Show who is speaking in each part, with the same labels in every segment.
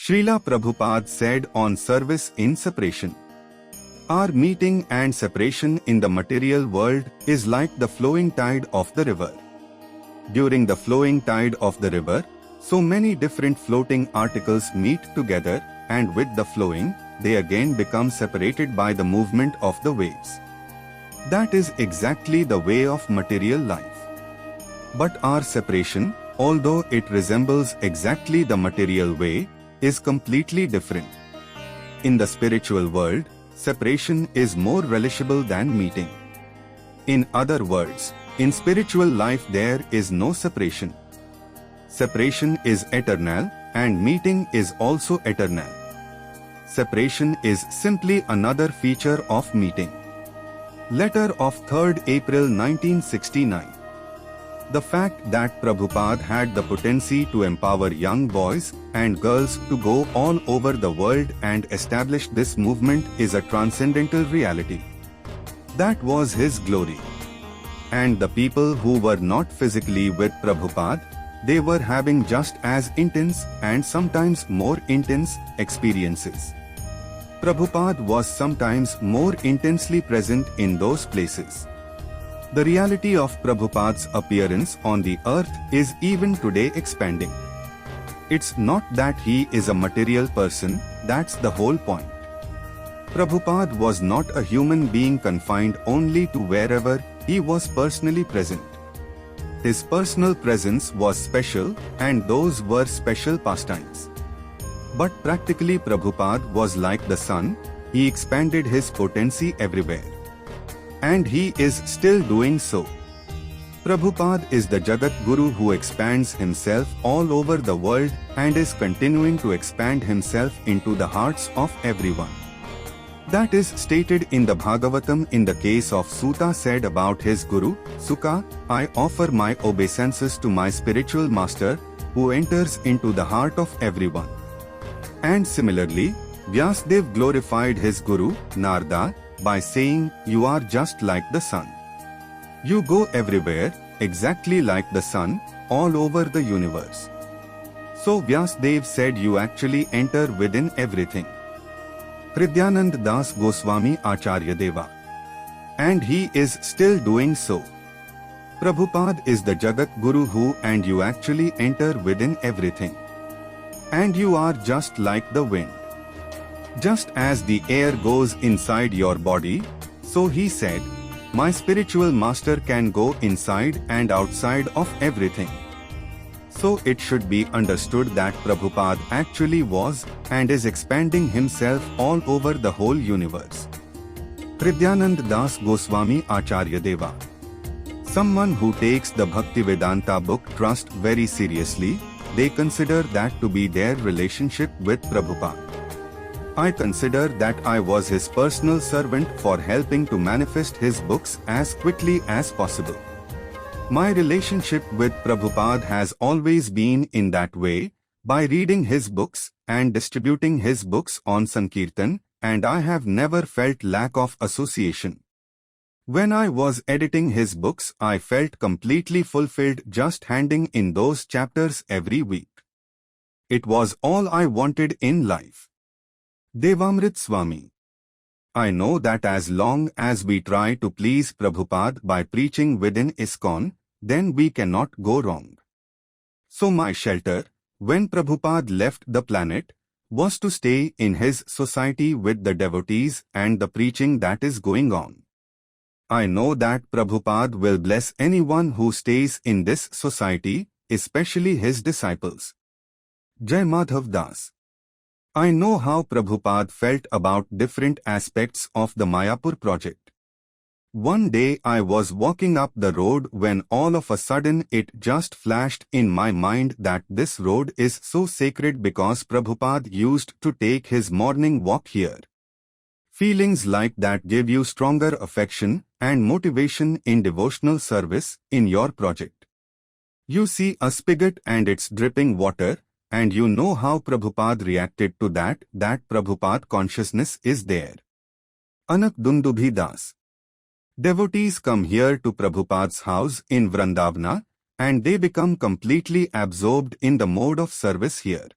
Speaker 1: Srila Prabhupada said on service in separation. Our meeting and separation in the material world is like the flowing tide of the river. During the flowing tide of the river, so many different floating articles meet together, and with the flowing, they again become separated by the movement of the waves. That is exactly the way of material life. But our separation, although it resembles exactly the material way, is completely different. In the spiritual world, separation is more relishable than meeting. In other words, in spiritual life there is no separation. Separation is eternal, and meeting is also eternal. Separation is simply another feature of meeting. Letter of 3rd April 1969. The fact that Prabhupada had the potency to empower young boys and girls to go all over the world and establish this movement is a transcendental reality. That was his glory. And the people who were not physically with Prabhupada, they were having just as intense and sometimes more intense experiences. Prabhupada was sometimes more intensely present in those places. The reality of Prabhupada's appearance on the earth is even today expanding. It's not that he is a material person, that's the whole point. Prabhupada was not a human being confined only to wherever he was personally present. His personal presence was special, and those were special pastimes. But practically Prabhupada was like the sun, he expanded his potency everywhere. And he is still doing so. Prabhupada is the Jagat Guru who expands himself all over the world and is continuing to expand himself into the hearts of everyone. That is stated in the Bhagavatam in the case of Suta said about his Guru, Sukha, I offer my obeisances to my spiritual master, who enters into the heart of everyone. And similarly, Vyasadeva glorified his Guru, Narada, by saying, you are just like the sun. You go everywhere, exactly like the sun, all over the universe. So Vyasadeva said you actually enter within everything. Hridyanand Das Goswami Acharya Deva. And he is still doing so. Prabhupada is the Jagat Guru who and you actually enter within everything. And you are just like the wind. Just as the air goes inside your body, so he said, my spiritual master can go inside and outside of everything. So it should be understood that Prabhupada actually was and is expanding himself all over the whole universe. Hridyanand Das Goswami Acharya Deva. Someone who takes the Bhaktivedanta book Trust very seriously, they consider that to be their relationship with Prabhupada. I consider that I was his personal servant for helping to manifest his books as quickly as possible. My relationship with Prabhupada has always been in that way, by reading his books and distributing his books on Sankirtan, and I have never felt lack of association. When I was editing his books, I felt completely fulfilled just handing in those chapters every week. It was all I wanted in life. Devamrit Swami. I know that as long as we try to please Prabhupada by preaching within ISKCON, then we cannot go wrong. So my shelter, when Prabhupada left the planet, was to stay in his society with the devotees and the preaching that is going on. I know that Prabhupada will bless anyone who stays in this society, especially his disciples. Jai Madhav Das. I know how Prabhupada felt about different aspects of the Mayapur project. One day I was walking up the road when all of a sudden it just flashed in my mind that this road is so sacred because Prabhupada used to take his morning walk here. Feelings like that give you stronger affection and motivation in devotional service in your project. You see a spigot and it's dripping water, and you know how Prabhupada reacted to that Prabhupada consciousness is there. Anak Dundubhi Das. Devotees come here to Prabhupada's house in Vrindavana, and they become completely absorbed in the mode of service here.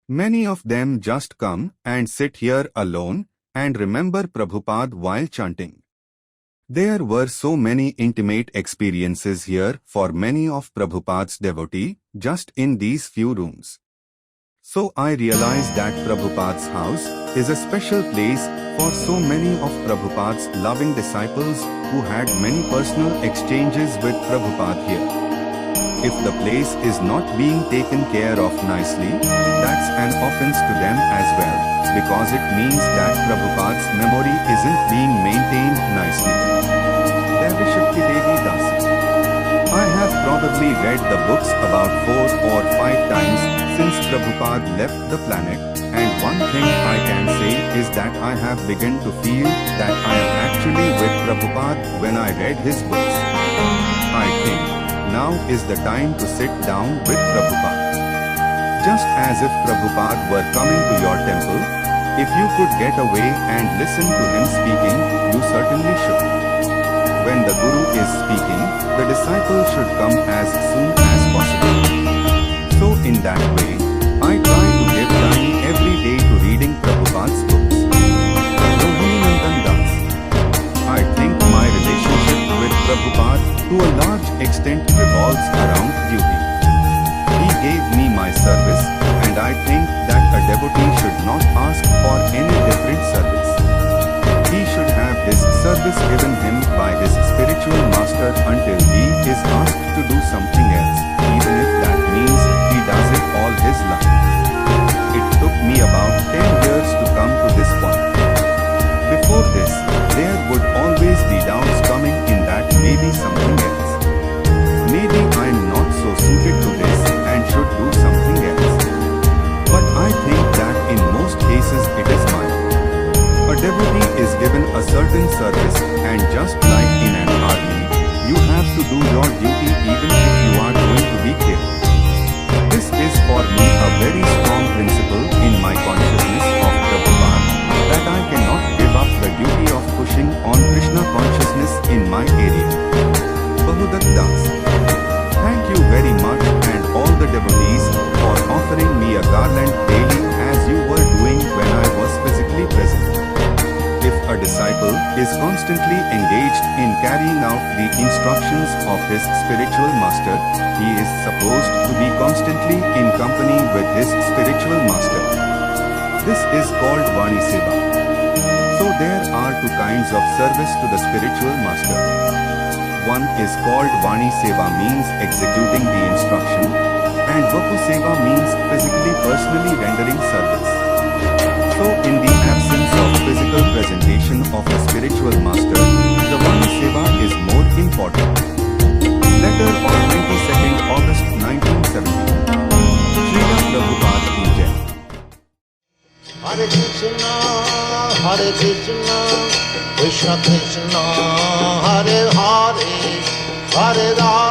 Speaker 1: Many of them just come and sit here alone and remember Prabhupada while chanting. There were so many intimate experiences here for many of Prabhupada's devotees just in these few rooms. So I realized that Prabhupada's house is a special place for so many of Prabhupada's loving disciples who had many personal exchanges with Prabhupada here. If the place is not being taken care of nicely, that's an offense to them as well, because it means that Prabhupada's memory isn't being maintained nicely. Devi Shakti Devi Dasi. I have probably read the books about 4 or 5 times since Prabhupada left the planet, and one thing I can say is that I have begun to feel that I am actually with Prabhupada when I read his books. I think now is the time to sit down with Prabhupada. Just as if Prabhupada were coming to your temple, if you could get away and listen to him speaking, you certainly should. When the Guru is speaking, the disciple should come as soon as possible. So in that way, I try to give time every day to reading Prabhupada's books. Rohinandan Das. I think my relationship with Prabhupada to a large extent revolves around duty. He gave me my service, and I think that a devotee should not ask for any different service. He should have his service given him by his spiritual master until he is asked to do something else, even if that means he does it all his life. It took me about 10 years to come to this point. Before this, there would always be doubts coming in that maybe something else. Maybe I'm not so suited to this and should do something else. But I think that in most cases it is mine. A devotee is given a certain service, and just like in an army, you have to do your duty even if you are going to be killed. This is for me a very strong principle in my consciousness of Prabhupada, that I cannot give up the duty of pushing on Krishna consciousness in my area. Bahudat Das. Thank you very much and all the devotees for offering me a garland daily as you were doing when I was physically present. If a disciple is constantly engaged in carrying out the instructions of his spiritual master, he is supposed to be constantly in company with his spiritual master. This is called Vani Seva. So there are 2 kinds of service to the spiritual master. One is called Vani Seva, means executing the instruction, and Vapu Seva means physically personally rendering service. So in the absence of physical presentation of a spiritual master, the Vani Seva is more important. Letter of 22nd August 1970. Srila Prabhupada ki Jai.
Speaker 2: Hare Krishna, Krishna Krishna, Hare Hare, Hare Rama.